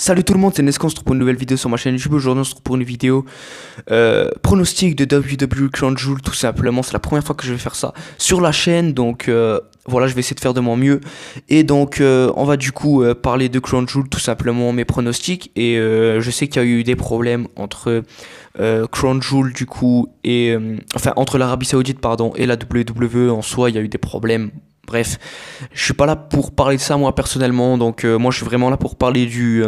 Salut tout le monde, c'est Nescon, on se retrouve pour une nouvelle vidéo sur ma chaîne YouTube. Aujourd'hui on se retrouve pour une vidéo pronostic de WWE Crown Jewel, tout simplement. C'est la première fois que je vais faire ça sur la chaîne, donc voilà, je vais essayer de faire de mon mieux. Et donc on va du coup parler de Crown Jewel, tout simplement, mes pronostics. Et je sais qu'il y a eu des problèmes entre Crown Jewel du coup et enfin entre l'Arabie Saoudite pardon et la WWE en soi. Il y a eu des problèmes. Bref, je suis pas là pour parler de ça moi personnellement, donc moi je suis vraiment là pour parler du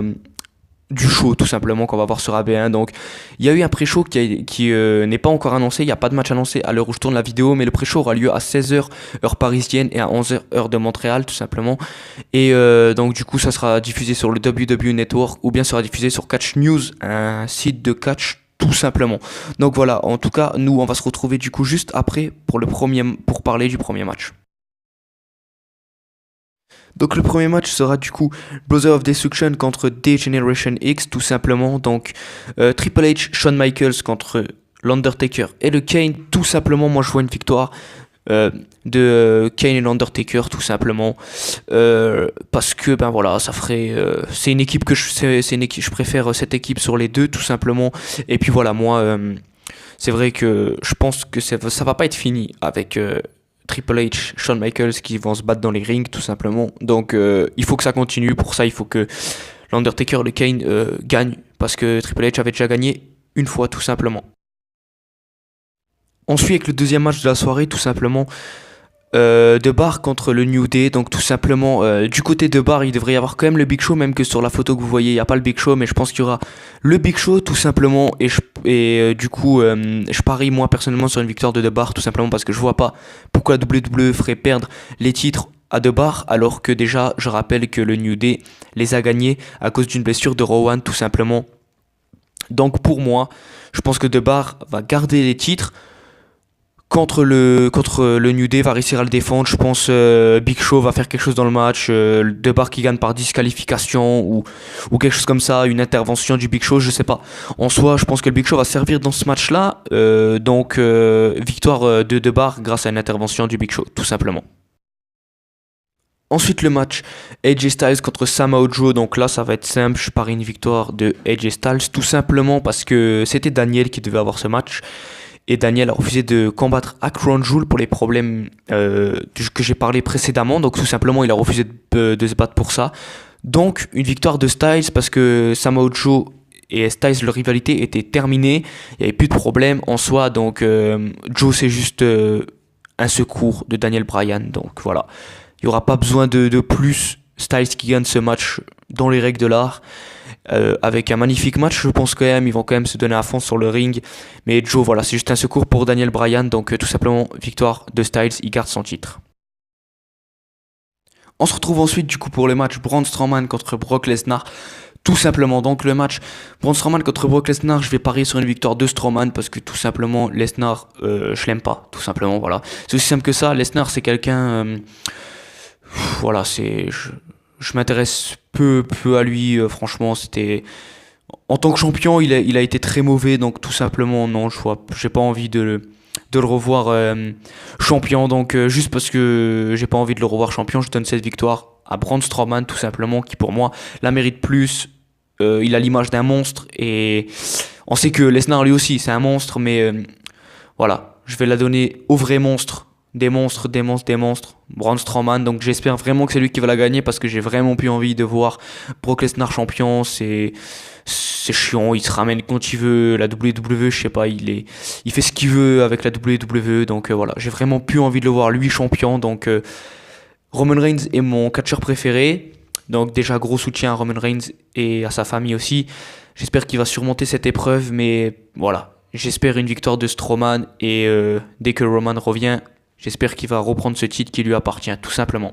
show tout simplement qu'on va voir sur AB1. Donc il y a eu un pré-show qui n'est pas encore annoncé, il n'y a pas de match annoncé à l'heure où je tourne la vidéo, mais le pré-show aura lieu à 16h heure parisienne et à 11h heure de Montréal tout simplement. Et donc du coup ça sera diffusé sur le WWE Network ou bien sera diffusé sur Catch News, un site de catch tout simplement. Donc voilà, en tout cas nous on va se retrouver du coup juste après pour parler du premier match. Donc le premier match sera du coup Brother of Destruction contre D-Generation X tout simplement. Donc Triple H, Shawn Michaels contre l'Undertaker et le Kane tout simplement. Moi je vois une victoire de Kane et l'Undertaker tout simplement parce que ben voilà ça ferait c'est une équipe que je préfère cette équipe sur les deux tout simplement. Et puis voilà moi c'est vrai que je pense que ça va pas être fini avec Triple H, Shawn Michaels qui vont se battre dans les rings tout simplement. Donc il faut que ça continue. Pour ça il faut que l'Undertaker, le Kane gagne parce que Triple H avait déjà gagné une fois tout simplement. On suit avec le deuxième match de la soirée tout simplement. De Bar contre le New Day. Donc tout simplement du côté de Bar il devrait y avoir quand même le Big Show, même que sur la photo que vous voyez il n'y a pas le Big Show, mais je pense qu'il y aura le Big Show tout simplement. Et du coup je parie moi personnellement sur une victoire de Bar tout simplement parce que je vois pas pourquoi la WWE ferait perdre les titres à Bar alors que déjà je rappelle que le New Day les a gagnés à cause d'une blessure de Rowan tout simplement. Donc pour moi je pense que Bar va garder les titres contre le New Day, va réussir à le défendre. Je pense Big Show va faire quelque chose dans le match, De Bar qui gagne par disqualification ou quelque chose comme ça, une intervention du Big Show, je sais pas. En soi je pense que le Big Show va servir dans ce match là, donc victoire de Bar grâce à une intervention du Big Show tout simplement. Ensuite le match AJ Styles contre Samoa Joe. Donc là ça va être simple, je parie une victoire de AJ Styles tout simplement parce que c'était Daniel qui devait avoir ce match. Et Daniel a refusé de combattre à Crown Jewel pour les problèmes que j'ai parlé précédemment. Donc tout simplement il a refusé de se battre pour ça. Donc une victoire de Styles parce que Samoa Joe et Styles, leur rivalité était terminée. Il n'y avait plus de problème en soi. Donc Joe c'est juste un secours de Daniel Bryan. Donc voilà, il n'y aura pas besoin de plus. Styles qui gagne ce match dans les règles de l'art. Avec un magnifique match, je pense quand même, ils vont quand même se donner à fond sur le ring. Mais Joe, voilà, c'est juste un secours pour Daniel Bryan, donc tout simplement victoire de Styles, il garde son titre. On se retrouve ensuite du coup pour le match Braun Strowman contre Brock Lesnar. Tout simplement, donc le match Braun Strowman contre Brock Lesnar, je vais parier sur une victoire de Strowman parce que tout simplement Lesnar, je l'aime pas, tout simplement, voilà. C'est aussi simple que ça, Lesnar c'est quelqu'un, voilà, je m'intéresse peu à lui, franchement, c'était... En tant que champion, il a été très mauvais, donc tout simplement, non, j'ai pas envie de le revoir champion, donc juste parce que j'ai pas envie de le revoir champion, je donne cette victoire à Braun Strowman, tout simplement, qui pour moi la mérite plus. Il a l'image d'un monstre, et on sait que Lesnar lui aussi, c'est un monstre, mais voilà, je vais la donner au vrai monstre. Des monstres, Braun Strowman. Donc j'espère vraiment que c'est lui qui va la gagner parce que j'ai vraiment plus envie de voir Brock Lesnar champion. C'est chiant, il se ramène quand il veut. La WWE, je sais pas, il fait ce qu'il veut avec la WWE. Donc voilà, j'ai vraiment plus envie de le voir lui champion. Donc Roman Reigns est mon catcheur préféré. Donc déjà gros soutien à Roman Reigns et à sa famille aussi. J'espère qu'il va surmonter cette épreuve, mais voilà. J'espère une victoire de Strowman et dès que Roman revient, j'espère qu'il va reprendre ce titre qui lui appartient, tout simplement.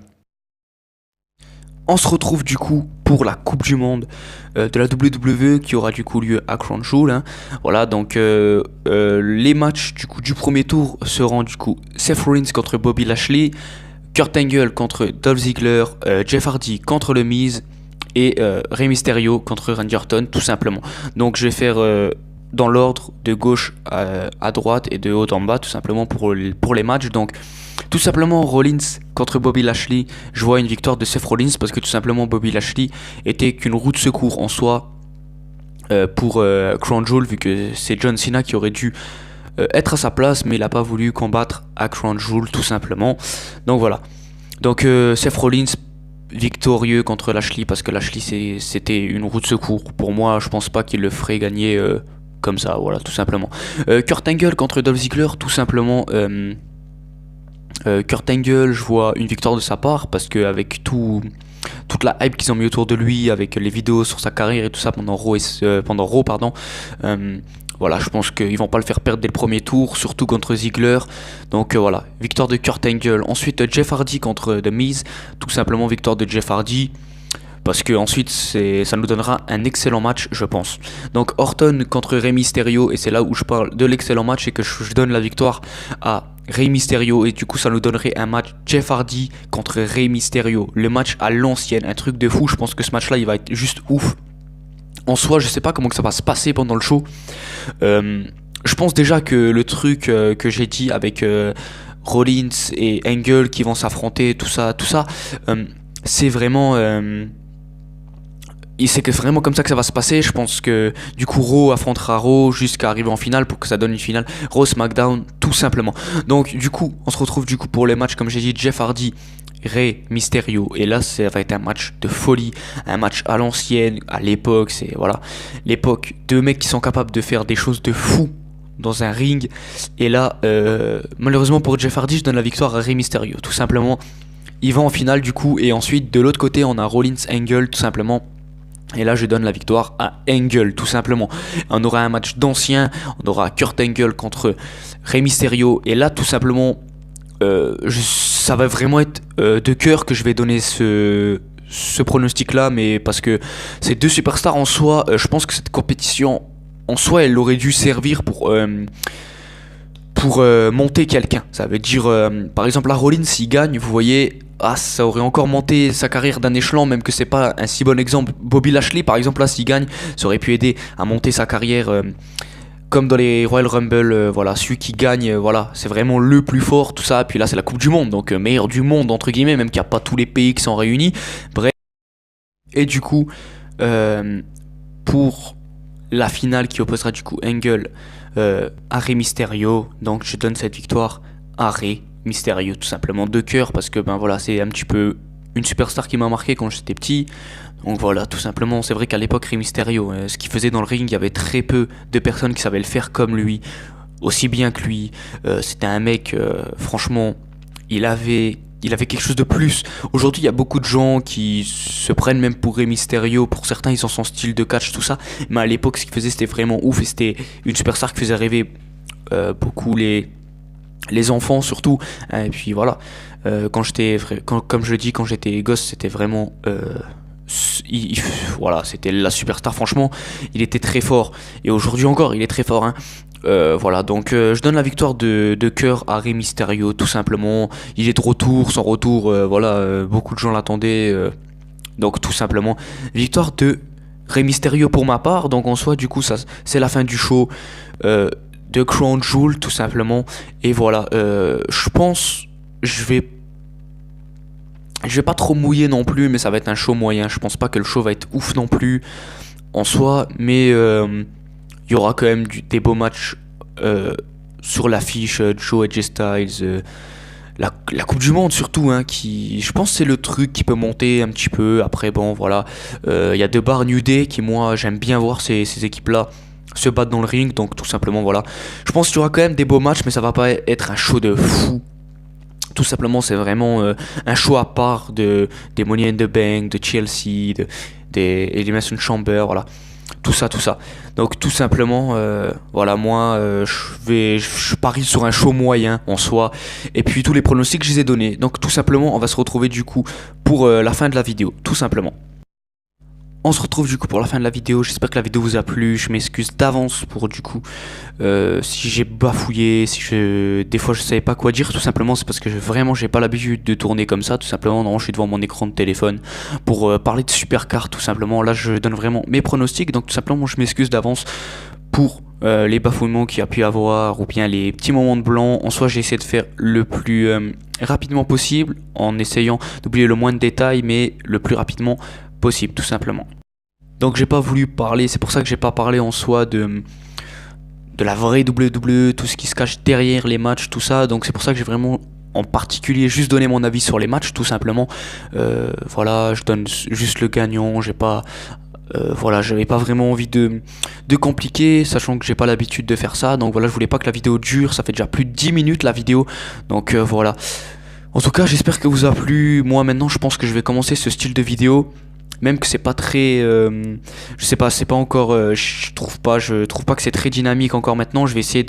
On se retrouve du coup pour la Coupe du Monde de la WWE qui aura du coup lieu à Crown Jewel. Hein. Voilà, donc les matchs du coup du premier tour seront du coup Seth Rollins contre Bobby Lashley, Kurt Angle contre Dolph Ziggler, Jeff Hardy contre The Miz et Rey Mysterio contre Randy Orton, tout simplement. Donc je vais faire dans l'ordre de gauche à droite et de haut en bas, tout simplement pour les matchs. Donc tout simplement Rollins contre Bobby Lashley, je vois une victoire de Seth Rollins parce que tout simplement Bobby Lashley était qu'une roue de secours en soi pour Crown Jewel, vu que c'est John Cena qui aurait dû être à sa place, mais il n'a pas voulu combattre à Crown Jewel tout simplement. Donc voilà. Donc Seth Rollins victorieux contre Lashley parce que Lashley c'était une roue de secours. Pour moi, je pense pas qu'il le ferait gagner comme ça, voilà, tout simplement. Kurt Angle contre Dolph Ziggler, tout simplement. Kurt Angle, je vois une victoire de sa part parce que avec toute la hype qu'ils ont mis autour de lui, avec les vidéos sur sa carrière et tout ça pendant Raw, pardon. Voilà, je pense qu'ils vont pas le faire perdre dès le premier tour, surtout contre Ziggler. Donc voilà, victoire de Kurt Angle. Ensuite, Jeff Hardy contre The Miz, tout simplement victoire de Jeff Hardy. Parce que ensuite ça nous donnera un excellent match, je pense. Donc Orton contre Rey Mysterio, et c'est là où je parle de l'excellent match et que je donne la victoire à Rey Mysterio, et du coup ça nous donnerait un match Jeff Hardy contre Rey Mysterio, le match à l'ancienne, un truc de fou. Je pense que ce match là il va être juste ouf. En soi, je sais pas comment que ça va se passer pendant le show. Je pense déjà que le truc que j'ai dit avec Rollins et Angle qui vont s'affronter, tout ça, c'est vraiment et c'est que vraiment comme ça que ça va se passer. Je pense que du coup Raw affrontera Raw jusqu'à arriver en finale pour que ça donne une finale Raw SmackDown tout simplement. Donc du coup on se retrouve du coup pour les matchs comme j'ai dit, Jeff Hardy, Rey Mysterio, et là ça va être un match de folie, un match à l'ancienne, à l'époque, c'est voilà l'époque, deux mecs qui sont capables de faire des choses de fou dans un ring. Et là malheureusement pour Jeff Hardy, je donne la victoire à Rey Mysterio tout simplement. Il va en finale du coup, et ensuite de l'autre côté on a Rollins Angle tout simplement. Et là je donne la victoire à Angle tout simplement. On aura un match d'anciens, on aura Kurt Angle contre Rey Mysterio, et là tout simplement ça va vraiment être de cœur que je vais donner ce pronostic là, mais parce que ces deux superstars en soi, je pense que cette compétition en soi elle aurait dû servir pour monter quelqu'un. Ça veut dire par exemple la Rollins s'il gagne, vous voyez, ça aurait encore monté sa carrière d'un échelon, même que c'est pas un si bon exemple. Bobby Lashley par exemple, là s'il gagne, ça aurait pu aider à monter sa carrière comme dans les Royal Rumble, voilà, celui qui gagne, voilà, c'est vraiment le plus fort, tout ça. Puis là c'est la Coupe du Monde, donc meilleur du monde entre guillemets, même qu'il n'y a pas tous les pays qui sont réunis. Bref. Et du coup pour la finale qui opposera du coup Angle à Rey Mysterio, donc je donne cette victoire à Rey Mysterio tout simplement, de cœur, parce que ben voilà, c'est un petit peu une superstar qui m'a marqué quand j'étais petit. Donc voilà, tout simplement, c'est vrai qu'à l'époque Rey Mysterio, ce qu'il faisait dans le ring, il y avait très peu de personnes qui savaient le faire comme lui, aussi bien que lui. C'était un mec, franchement, il avait quelque chose de plus. Aujourd'hui, il y a beaucoup de gens qui se prennent même pour Rey Mysterio. Pour certains, ils ont son style de catch, tout ça. Mais à l'époque, ce qu'il faisait, c'était vraiment ouf. Et c'était une superstar qui faisait rêver beaucoup les enfants, surtout. Et puis voilà. Comme je dis, quand j'étais gosse, c'était vraiment... voilà, c'était la superstar. Franchement, il était très fort. Et aujourd'hui encore, il est très fort, hein. Voilà, donc je donne la victoire de cœur à Rey Mysterio tout simplement. Il est de retour, son retour, voilà, beaucoup de gens l'attendaient, donc tout simplement victoire de Rey Mysterio pour ma part. Donc en soi, du coup, ça c'est la fin du show de Crown Jewel tout simplement. Et voilà, je pense je vais pas trop mouiller non plus, mais ça va être un show moyen. Je pense pas que le show va être ouf non plus en soi, mais il y aura quand même des beaux matchs sur l'affiche. Joe AJ Styles, la Coupe du Monde surtout, hein, qui je pense c'est le truc qui peut monter un petit peu. Après bon voilà, il y a deux bars New Day qui, moi j'aime bien voir ces équipes là se battre dans le ring. Donc tout simplement voilà, je pense qu'il y aura quand même des beaux matchs, mais ça va pas être un show de fou. Tout simplement, c'est vraiment un show à part des Money in the Bank, de Chelsea, des Elimination Chamber, voilà. Tout ça. Donc tout simplement, voilà, moi je parie sur un show moyen en soi. Et puis tous les pronostics je les ai donnés. Donc tout simplement, on va se retrouver du coup pour la fin de la vidéo, tout simplement. On se retrouve du coup pour la fin de la vidéo. J'espère que la vidéo vous a plu. Je m'excuse d'avance pour du coup si j'ai bafouillé, des fois je savais pas quoi dire. Tout simplement c'est parce que vraiment j'ai pas l'habitude de tourner comme ça. Tout simplement non, je suis devant mon écran de téléphone pour parler de Supercard tout simplement. Là je donne vraiment mes pronostics. Donc tout simplement je m'excuse d'avance pour les bafouillements qu'il y a pu avoir ou bien les petits moments de blanc. En soi, j'ai essayé de faire le plus rapidement possible en essayant d'oublier le moins de détails mais le plus rapidement possible tout simplement. Donc j'ai pas voulu parler, c'est pour ça que j'ai pas parlé en soi de la vraie WWE, tout ce qui se cache derrière les matchs, tout ça. Donc c'est pour ça que j'ai vraiment en particulier juste donné mon avis sur les matchs tout simplement. Voilà, je donne juste le gagnant, j'ai pas voilà, j'avais pas vraiment envie de compliquer, sachant que j'ai pas l'habitude de faire ça. Donc voilà, je voulais pas que la vidéo dure, ça fait déjà plus de 10 minutes la vidéo. Donc voilà. En tout cas, j'espère que vous a plu. Moi maintenant, je pense que je vais commencer ce style de vidéo. Même que c'est pas très, je sais pas, c'est pas encore, je trouve pas que c'est très dynamique encore maintenant. Je vais essayer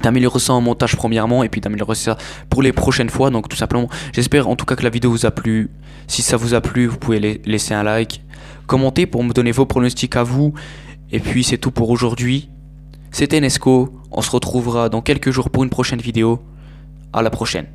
d'améliorer ça en montage premièrement et puis d'améliorer ça pour les prochaines fois. Donc tout simplement, j'espère en tout cas que la vidéo vous a plu. Si ça vous a plu, vous pouvez laisser un like, commenter pour me donner vos pronostics à vous. Et puis c'est tout pour aujourd'hui. C'était Nesco. On se retrouvera dans quelques jours pour une prochaine vidéo. À la prochaine.